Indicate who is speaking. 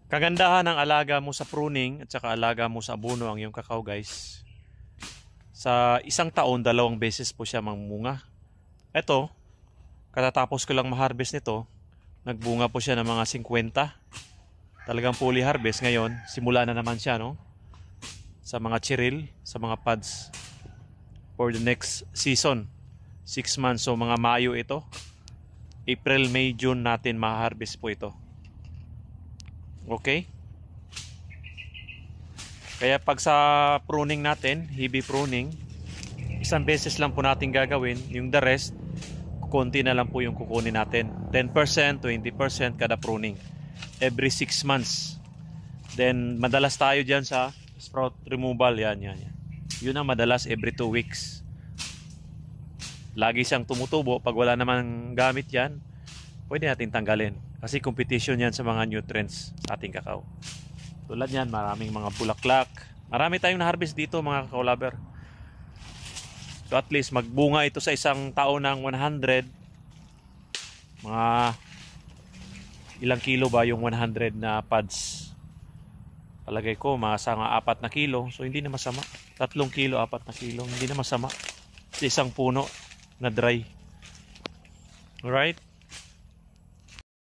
Speaker 1: Kagandahan ng alaga mo sa pruning at saka alaga mo sa abono ang iyong kakao guys. Sa isang taon, 2 beses po siya mamunga. Ito, katatapos ko lang ma-harvest nito, nagbunga po siya ng mga 50. Talagang fully harvest ngayon. Simula na naman siya, no? Sa mga chiril, sa mga pods. For the next season. 6 months. So mga Mayo ito. April, May, June natin ma-harvest po ito. Okay? Kaya pag sa pruning natin, heavy pruning, isang beses lang po natin gagawin. Yung the rest, konti na lang po yung kukunin natin. 10%, 20% kada pruning. Every 6 months. Then, madalas tayo dyan sa sprout removal. Yan. Yun ang madalas every 2 weeks. Lagi siyang tumutubo. Pag wala naman gamit yan, pwede natin tanggalin. Kasi competition yan sa mga nutrients sa ating kakao. Tulad yan, maraming mga bulaklak. Marami tayong na-harvest dito mga kakao lover. So at least magbunga ito sa isang taon ng 100. Mga ilang kilo ba yung 100 na pods? Palagay ko, mga 4 na kilo. So hindi na masama. 3 kilo, 4 na kilo. Hindi na masama. Sa isang puno na dry. Alright?